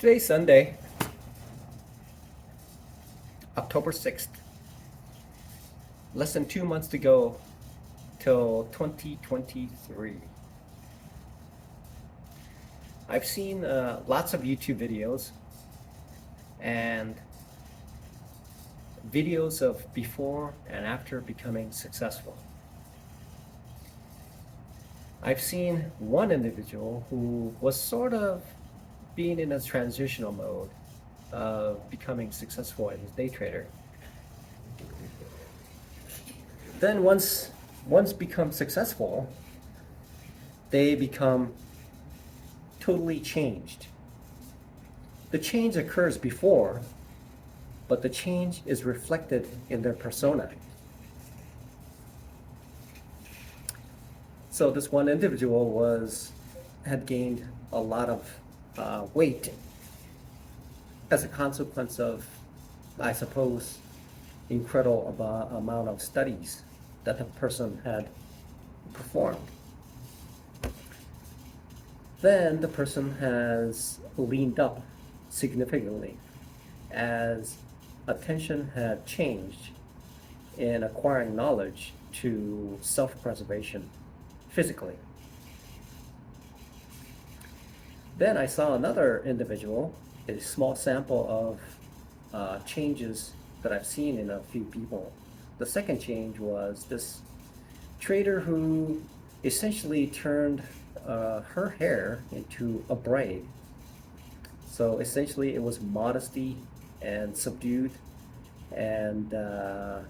Today's Sunday, October 6th. Less than 2 months to go till 2023. I've seen lots of YouTube videos and videos of before and after becoming successful. I've seen one individual who was sort of being in a transitional mode of becoming successful as a day trader. Then once become successful, they become totally changed. The change occurs before, but the change is reflected in their persona. So this one individual had gained a lot of weight as a consequence of, I suppose, incredible amount of studies that the person had performed. Then the person has leaned up significantly as attention had changed in acquiring knowledge to self-preservation physically. Then I saw another individual, a small sample of changes that I've seen in a few people. The second change was this trader who essentially turned her hair into a braid. So essentially it was modesty and subdued and I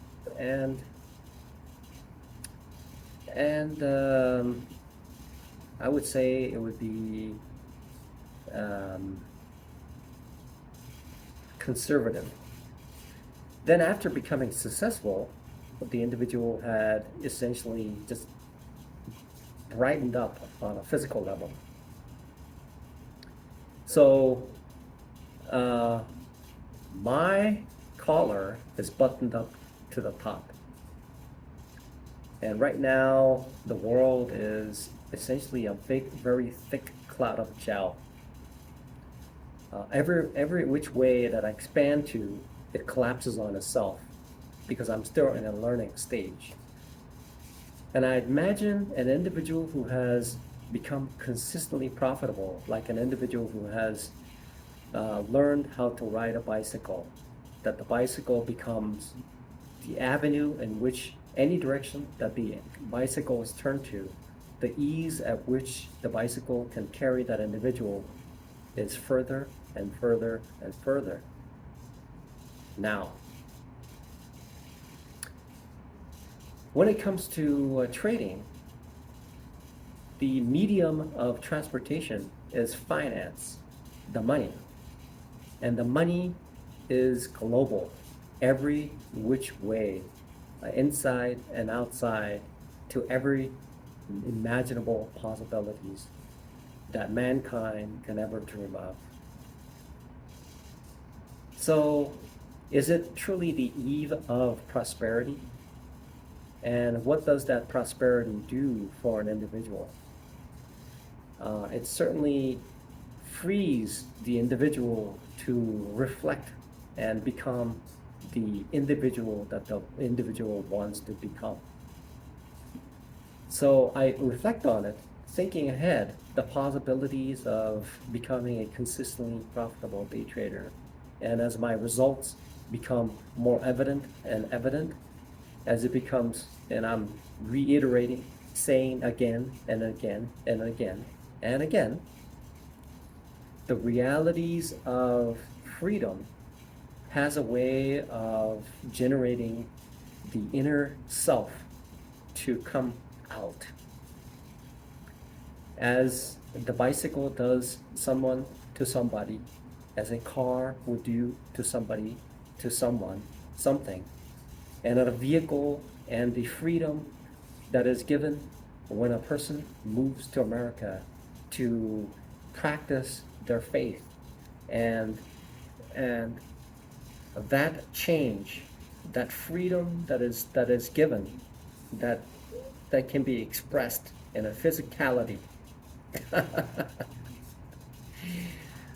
would say it would be conservative. Then after becoming successful, the individual had essentially just brightened up on a physical level. So my collar is buttoned up to the top. And right now, the world is essentially a big, very thick cloud of gel. Every which way that I expand to, it collapses on itself because I'm still in a learning stage. And I imagine an individual who has become consistently profitable, like an individual who has learned how to ride a bicycle, that the bicycle becomes the avenue in which any direction that the bicycle is turned to, the ease at which the bicycle can carry that individual is further and further and further. Now, when it comes to trading, the medium of transportation is finance, the money. And the money is global, every which way, inside and outside, to every imaginable possibilities that mankind can ever dream of. So, is it truly the eve of prosperity? And what does that prosperity do for an individual? It certainly frees the individual to reflect and become the individual that the individual wants to become. So I reflect on it, thinking ahead the possibilities of becoming a consistently profitable day trader. And as my results become more evident and evident, as it becomes, and I'm reiterating, saying again and again and again and again, the realities of freedom has a way of generating the inner self to come out. As the bicycle does someone to somebody, as a car would do to somebody, to someone, something, and a vehicle and the freedom that is given when a person moves to America to practice their faith, and that change, that freedom that is given, that can be expressed in a physicality.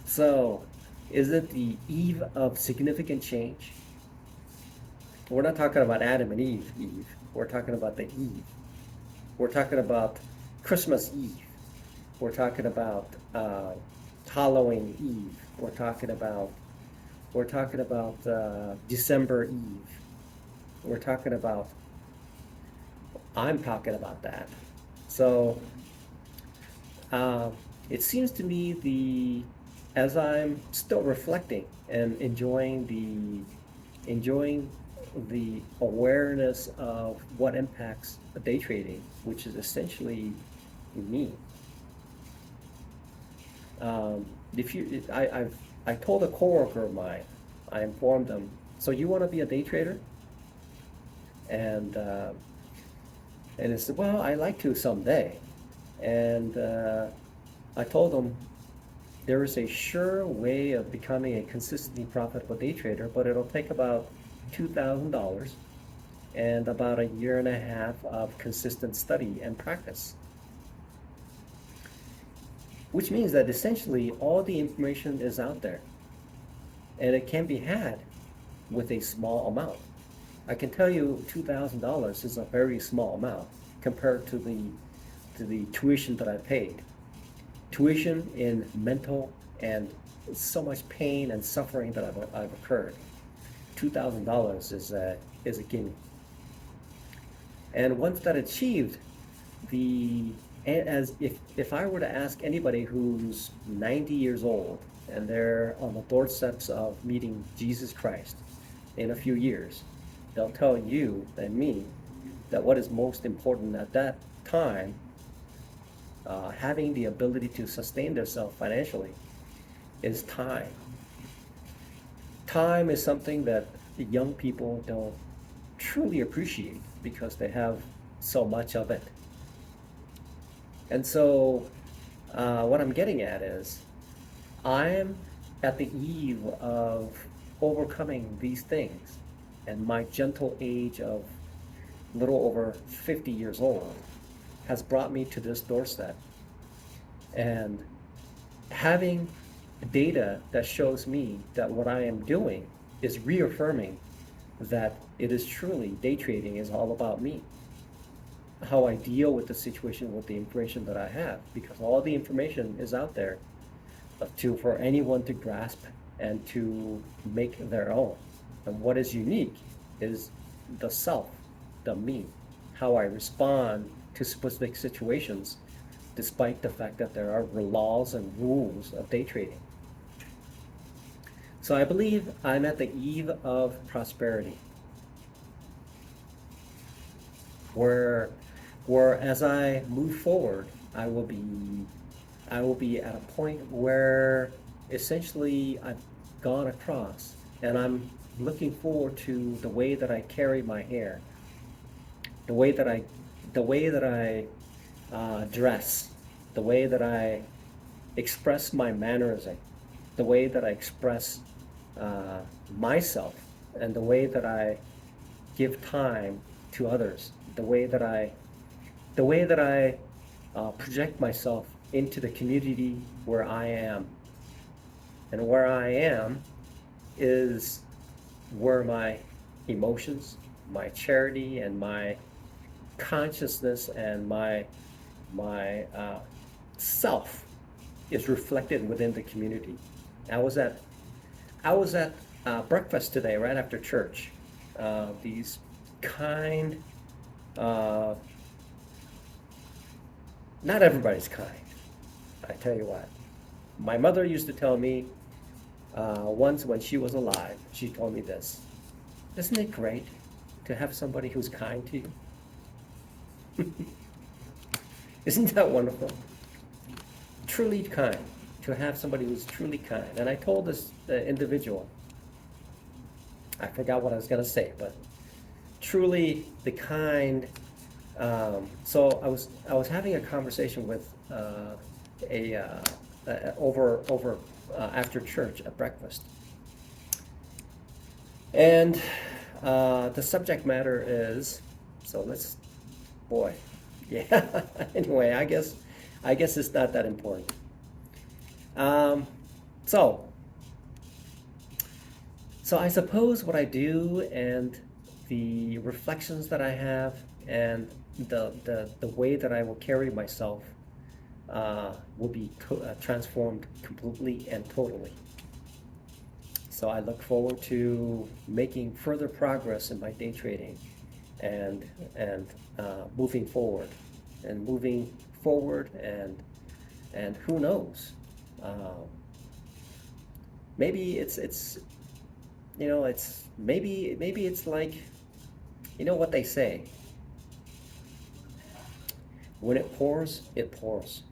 So Is it the eve of significant change? We're not talking about Adam and Eve. We're talking about the Eve. We're talking about Christmas Eve. We're talking about Halloween Eve. We're talking about December Eve. We're talking about. I'm talking about that. So uh, it seems to me as I'm still reflecting and enjoying the awareness of what impacts day trading, which is essentially me. If you, I told a coworker of mine, I informed them, so you want to be a day trader? And he said, well, I like to someday. And I told him there is a sure way of becoming a consistently profitable day trader, but it'll take about $2,000 and about a year and a half of consistent study and practice. Which means that essentially all the information is out there and it can be had with a small amount. I can tell you $2,000 is a very small amount compared to the tuition that I paid. Tuition in mental and so much pain and suffering that I've occurred. $2,000 is a gimme. And once that achieved, as if I were to ask anybody who's 90 years old and they're on the doorsteps of meeting Jesus Christ in a few years, they'll tell you and me that what is most important at that time, having the ability to sustain themselves financially, is time. Time is something that the young people don't truly appreciate because they have so much of it. And so what I'm getting at is I'm at the eve of overcoming these things, and my gentle age of little over 50 years old has brought me to this doorstep. And having data that shows me that what I am doing is reaffirming that it is truly day trading is all about me. How I deal with the situation with the information that I have, because all the information is out there for anyone to grasp and to make their own. And what is unique is the self, the me, how I respond to specific situations, despite the fact that there are laws and rules of day trading. So I believe I'm at the eve of prosperity, where as I move forward, I will be at a point where essentially I've gone across, and I'm looking forward to the way that I carry my hair, the way that I dress, the way that I express my mannerism, the way that I express myself, and the way that I give time to others, the way that I project myself into the community where I am. And where I am is where my emotions, my charity, and my consciousness and my self is reflected within the community. I was at breakfast today right after church. These kind, not everybody's kind, I tell you what. My mother used to tell me once when she was alive, she told me this: isn't it great to have somebody who's kind to you? Isn't that wonderful? Truly kind, to have somebody who's truly kind. And I told this individual, I forgot what I was going to say, but truly the kind. So I was having a conversation with over after church at breakfast, and the subject matter is, so let's, boy, yeah. Anyway, I guess it's not that important. So So I suppose what I do and the reflections that I have and the way that I will carry myself will be transformed completely and totally. So I look forward to making further progress in my day trading and moving forward and moving forward and who knows, um, maybe it's maybe it's like, what they say, when it pours, it pours.